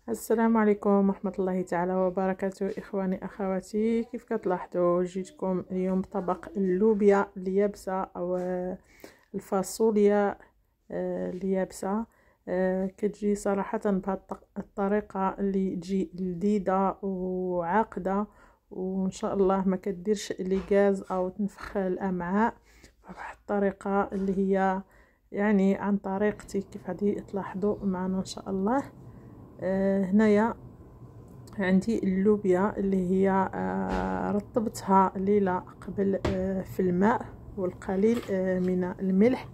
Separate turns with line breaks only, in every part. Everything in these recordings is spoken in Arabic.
السلام عليكم ورحمة الله تعالى وبركاته. إخواني أخواتي، كيف كتلاحظوا جيتكم اليوم بطبق اللوبيا اليابسة أو الفاصوليا اليابسة. كتجي صراحة بهذه الطريقة اللي تجي لذيذة وعاقدة، وإن شاء الله ما كديرش لي غاز أو تنفخ الأمعاء. بواحد الطريقة اللي هي يعني عن طريقتي، كيف غادي تلاحظوا معنا إن شاء الله. هنايا عندي اللوبيا اللي هي رطبتها ليلة قبل في الماء والقليل من الملح.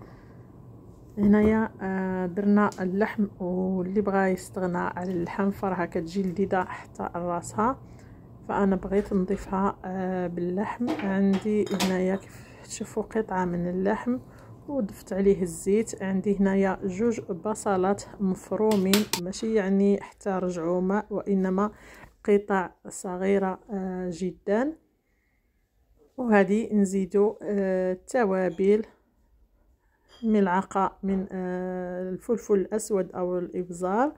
هنايا درنا اللحم، واللي بغى يستغنى على اللحم فراها كتجي لذيذة حتى راسها، فانا بغيت نضيفها باللحم. عندي هنايا كيف تشوفوا قطعة من اللحم وضفت عليه الزيت. عندي هنايا 2 بصلات مفرومين، ماشي يعني حتى رجعوما، وانما قطع صغيرة جدا. وهذه نزيدو التوابل، ملعقة من الفلفل الاسود او الابزار،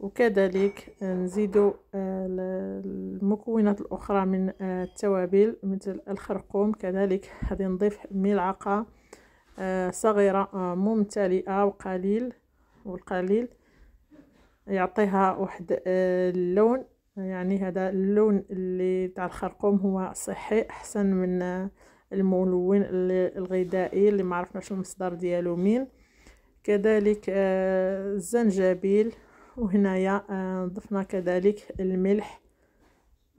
وكذلك نزيدو المكونات الاخرى من التوابل مثل الخرقوم. كذلك غادي نضيف ملعقة صغيرة ممتلئة وقليل، والقليل يعطيها واحد اللون. يعني هذا اللون اللي تاع الخرقوم هو صحي احسن من الملون الغذائي اللي ما عرفناش المصدر ديالو مين. كذلك الزنجبيل، وهنايا ضفنا كذلك الملح.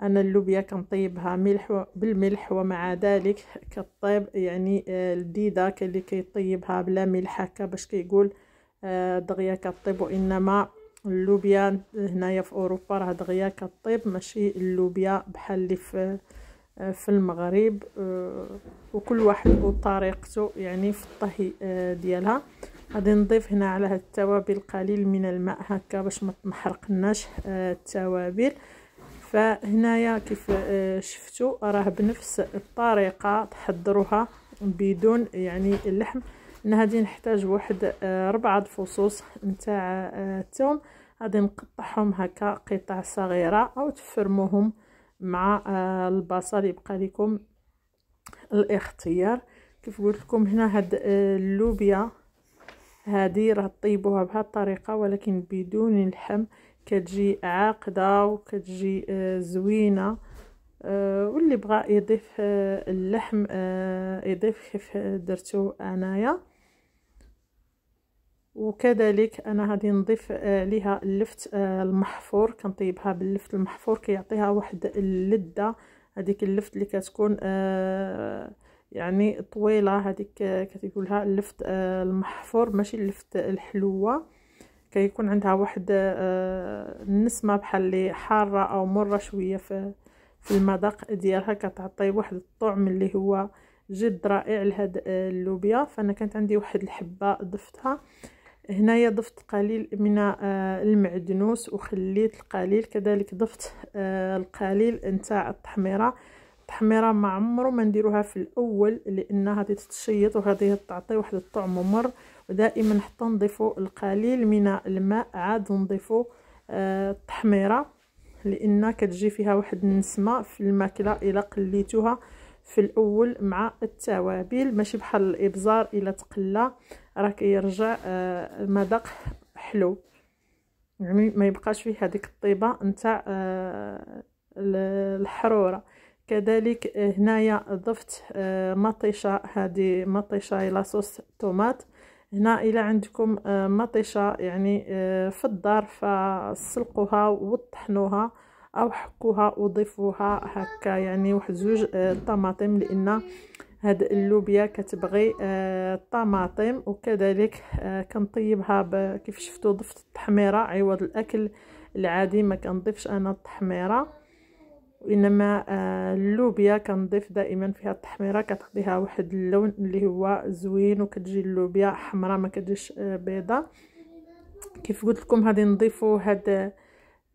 انا اللوبيا كنطيبها ملح بالملح، ومع ذلك كطيب يعني لذيذه. كاين اللي كيطيبها بلا ملح هكا باش كيقول دغيا كطيب، وانما اللوبيا هنايا في اوروبا راه دغيا كطيب، ماشي اللوبيا بحال اللي في المغرب. وكل واحد وطريقته يعني في الطهي ديالها. غادي نضيف هنا على هاد التوابل قليل من الماء هكا باش ما تنحرقناش التوابل. فهنايا كيف شفتوا راه بنفس الطريقه تحضروها بدون يعني اللحم. انا غادي نحتاج واحد 4 فصوص نتاع الثوم، غادي نقطعهم هكا قطع صغيره او تفرموهم مع البصل، يبقى لكم الاختيار. كيف قلت لكم هنا هاد اللوبيا هذه راه طيبوها بهذه الطريقه ولكن بدون اللحم، كتجي عاقده وكتجي زوينه. واللي بغى يضيف اللحم يضيف كيف درتو انايا. وكذلك انا غادي نضيف ليها اللفت المحفور، كنطيبها باللفت المحفور كيعطيها واحد اللذه. هذيك اللفت اللي كتكون يعني طويله، هذيك كتقولها اللفت المحفور ماشي اللفت الحلوه. كيكون عندها واحد النسمه بحال اللي حاره او مره شويه في المذاق ديالها، كتعطي واحد الطعم اللي هو جد رائع لهاد اللوبيا. فانا كانت عندي واحد الحبه ضفتها. هنايا ضفت قليل من المعدنوس وخليت القليل. كذلك ضفت القليل نتاع التحميره. التحميره ما عمرو ما نديروها في الاول لانها غادي تتشيط وغادي تعطي واحد الطعم ممر، ودائما حتى نضيفوا القليل من الماء عاد نضيفوا التحميره، لان كتجي فيها واحد النسمه في الماكله الا قليتوها في الاول مع التوابل، ماشي بحال الابزار الا تقلى راه كيرجع المذاق حلو، يعني ما يبقاش فيه هذيك الطيبه نتاع الحروره. كذلك هنايا ضفت مطيشه، هذه مطيشه لاصوص طوماط. هنا الى عندكم مطيشه يعني في الدار فسلقوها وطحنوها او حكوها وضيفوها هكا، يعني واحد 2 طماطم، لان هاد اللوبيا كتبغي الطماطم. وكذلك كنطيبها كيف شفتوا ضفت التحميره عوض الاكل العادي، ما كنضيفش انا التحميره، وانما اللوبيا كنضيف دائما فيها التحميره، كتعطيها واحد اللون اللي هو زوين، وكتجي اللوبيا حمراء ما كتجيش بيضه. كيف قلت لكم غادي نضيفوا هاد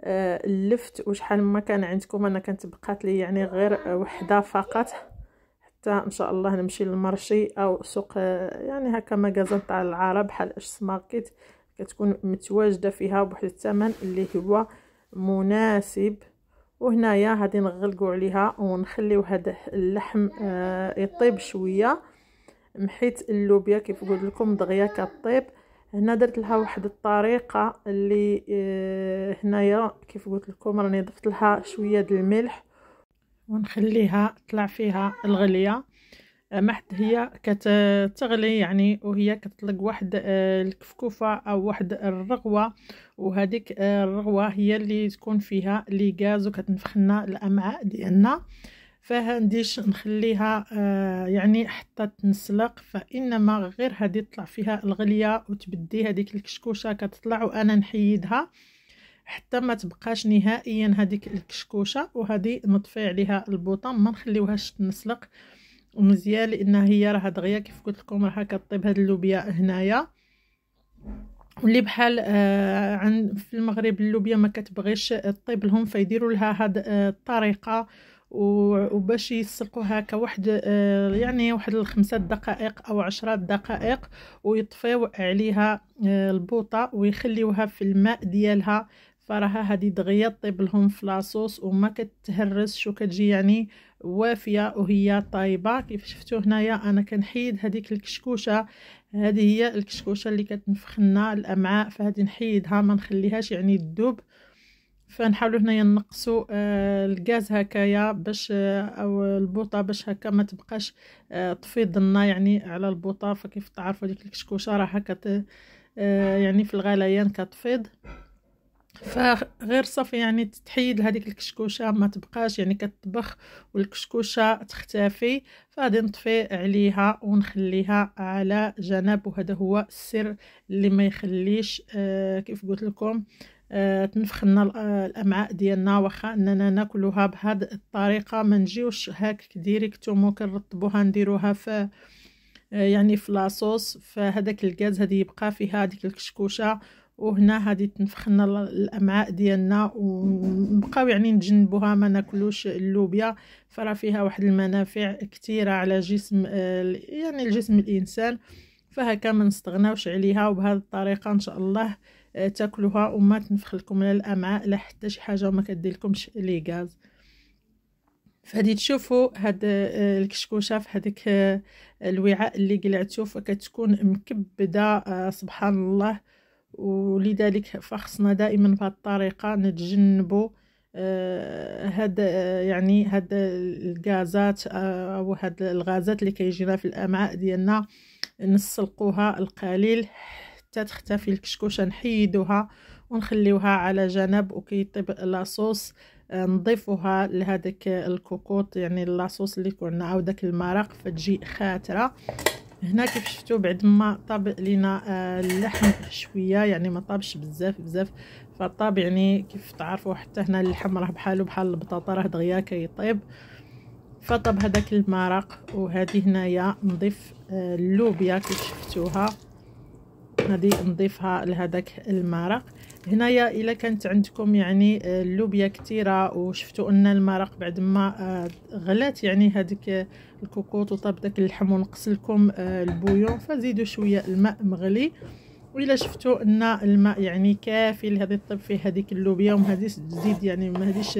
اللفت وشحال ما كان عندكم. انا كانت بقات لي يعني غير وحده فقط، حتى ان شاء الله نمشي للمرشي او سوق يعني هكا مغازان تاع العرب بحال اش سماركيت كتكون متواجده فيها بواحد الثمن اللي هو مناسب. وهنايا غادي نغلقوا عليها ونخليو هذا اللحم يطيب شويه، حيت اللوبيا كيف قلت لكم دغيا كطيب. هنا درت لها واحد الطريقه اللي هنايا كيف قلت لكم راني ضفت لها شويه د الملح ونخليها طلع فيها الغليه. ما حد هي كتغلي يعني، وهي كتطلق واحد الكفكوفه او واحد الرغوه، وهذيك الرغوه هي اللي تكون فيها لي غاز وكتنفخ لنا الامعاء ديالنا. فهنديش نخليها يعني حتى تنسلق، فانما غير هذه تطلع فيها الغليه وتبدي هذيك الكشكوشه كتطلع، وانا نحيدها حتى ما تبقاش نهائيا هذيك الكشكوشه. وهذه نطفي عليها البوطه ما نخليوهاش تنسلق ومزيان، لانها هي راه دغيا كيف قلت لكم راه كطيب هاد اللوبيا هنايا. واللي بحال عند في المغرب اللوبيا ما كتبغيش طيب لهم، فيديروا لها هاد الطريقه وباش يسلقوها كواحد يعني واحد 5 دقائق او 10 دقائق، ويطفيو عليها البوطه ويخليوها في الماء ديالها. فراها هذه دغيا طيب لهم في لاصوص وما كتهرسش وكتجي يعني وافيه وهي طايبه. كيف شفتوا هنايا انا كنحيد هذيك الكشكوشه، هذه هي الكشكوشه اللي كتنفخ لنا الامعاء، فهذه نحيدها ما نخليهاش يعني تذوب. فنحاولوا هنايا نقصوا الغاز هكايا باش او البوطه باش هكا ما تبقاش تفيض لنا يعني على البوطه. فكيف تعرفوا ديك الكشكوشه راها يعني في الغليان كتفيض، فغير صافي يعني تحيد هذيك الكشكوشه ما تبقاش يعني كتطبخ والكشكوشه تختفي. فغادي نطفي عليها ونخليها على جنب، وهذا هو السر اللي ما يخليش كيف قلت لكم تنفخ لنا الامعاء ديالنا. واخا اننا ناكلوها بهذه الطريقه ما نجيوش هاك ديريكتو، ممكن نرطبوها نديروها في يعني في لاصوص، فهذاك الغاز هذه يبقى فيها هذيك الكشكوشه، وهنا هذه تنفخ لنا الامعاء ديالنا ونبقاو يعني نتجنبوها ما ناكلوش اللوبيا. فرا فيها واحد المنافع كثيره على جسم يعني الجسم الانسان، فهكا ما نستغناوش عليها. وبهذه الطريقه ان شاء الله تاكلوها وما تنفخ لكم لا الامعاء لا حتى شي حاجه وما كدير لكمش لي غاز. فهادي تشوفوا هاد الكشكوشه في هذيك الوعاء اللي قلعتو فكتكون مكبده سبحان الله. ولذلك فخصنا دائما بهذه الطريقه نتجنبوا هاد يعني هاد الغازات او هاد الغازات اللي كيجينا في الامعاء ديالنا، نسلقوها القليل حتى تختفي الكشكوشه، نحيدوها ونخليوها على جنب. وكيطيب لاصوص نضيفوها لهذاك الكوكوط يعني لاصوص اللي كنا او داك المرق فتجي خاتره. هنا كيف شفتوا بعد ما طاب لينا اللحم شويه يعني ما طابش بزاف فطاب يعني كيف تعرفوا حتى هنا اللحم راه بحال البطاطا راه دغيا كيطيب. فطاب هذاك المرق، وهذه هنايا نضيف اللوبيا كيف شفتوها هذه نضيفها لهذاك المرق. هنايا الا كانت عندكم يعني اللوبيا كثيره وشفتوا ان المرق بعد ما غلات يعني هذيك الكوكوط وطاب داك اللحم ونقص لكم البويون، فزيدوا شويه الماء مغلي. والا شفتوا ان الماء يعني كافي لهذه الطيب فيه هذيك اللوبيا وما هذيش تزيد يعني ما هذيش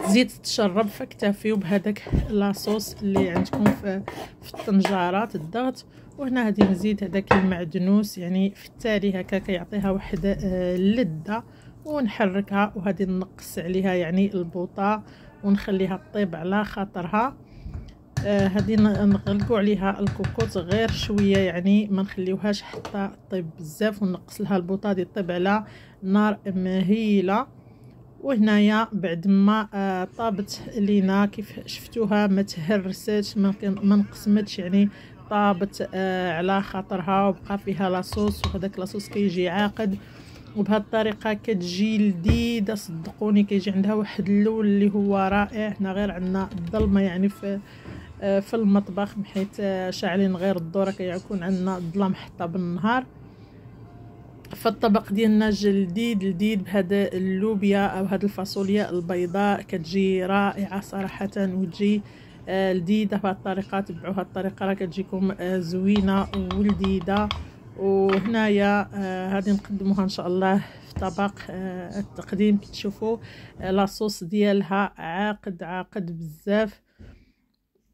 تزيد تشرب، فاكتفيوا بهذاك لاصوص اللي عندكم في الطنجره الضغط. وهنا غادي نزيد هذاك المعدنوس يعني في التالي هكا كيعطيها واحد اللذه، ونحركها وهذه نقص عليها يعني البوطه ونخليها طيب على خاطرها. هذه نغلقوا عليها الكوكوط غير شويه يعني ما نخليوهاش حتى طيب بزاف، ونقص لها البوطه دي طيب على نار مهيله. وهنايا بعد ما طابت لينا كيف شفتوها ما تهرستش ما انقسمتش يعني طابت على خاطرها وبقى فيها لاصوص، وهذاك لاصوص كيجي عاقد. وبهذه الطريقه كتجي لذيذه صدقوني، كيجي عندها واحد اللون اللي هو رائع. هنا غير عندنا الظلمه يعني في المطبخ حيت شاعلين غير الضوء كيكون عندنا الظلام حتى بالنهار. فالطبق ديالنا جا لذيذ بهذا اللوبيا او هذه الفاصوليا البيضاء كتجي رائعه صراحه وتجي لذيذه بهذه الطريقه. تبعوا هذه الطريقه راه كتجيكم زوينه ولذيذه وهنايا غادي نقدموها ان شاء الله في طبق التقديم. كي تشوفوا لاصوص ديالها عاقد بزاف،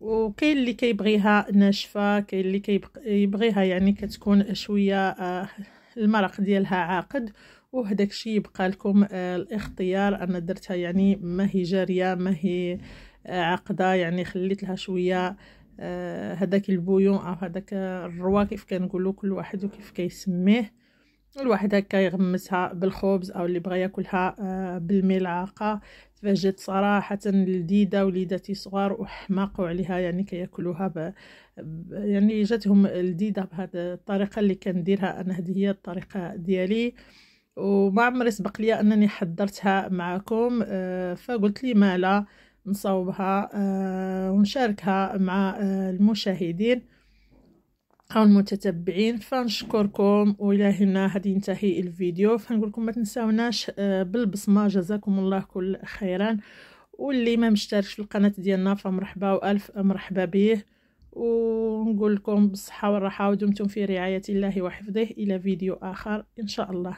وكاين اللي كيبغيها ناشفه، كاين اللي كيبغيها يعني كتكون شويه المرق ديالها عاقد، وهداك الشيء يبقى لكم الاختيار. انا درتها يعني ما هي جاريه ما هي عاقده، يعني خليت لها شويه هذاك البويون او هذاك الروا كيف كنقولوا، كل واحد وكيف كيسميه. الواحد هكا يغمسها بالخبز او اللي بغى ياكلها بالملعقه، فجات صراحه لذيذه. وليداتي صغار وحماقوا عليها يعني كياكلوها يعني جاتهم لذيذه بهذه الطريقه اللي كنديرها انا. هذه هي الطريقه ديالي، وما عمري سبق لي انني حضرتها معكم، فقلت لي ما لا نصاوبها ونشاركها مع المشاهدين او المتتبعين. فنشكركم، والى هنا هذه ينتهي الفيديو. فنقول لكم ما تنساوناش بالبصمه، جزاكم الله كل خيرا. واللي ما مشتركش في القناه ديالنا فمرحبا والف مرحبا به. ونقول لكم بالصحه والراحه ودمتم في رعايه الله وحفظه. الى فيديو اخر ان شاء الله.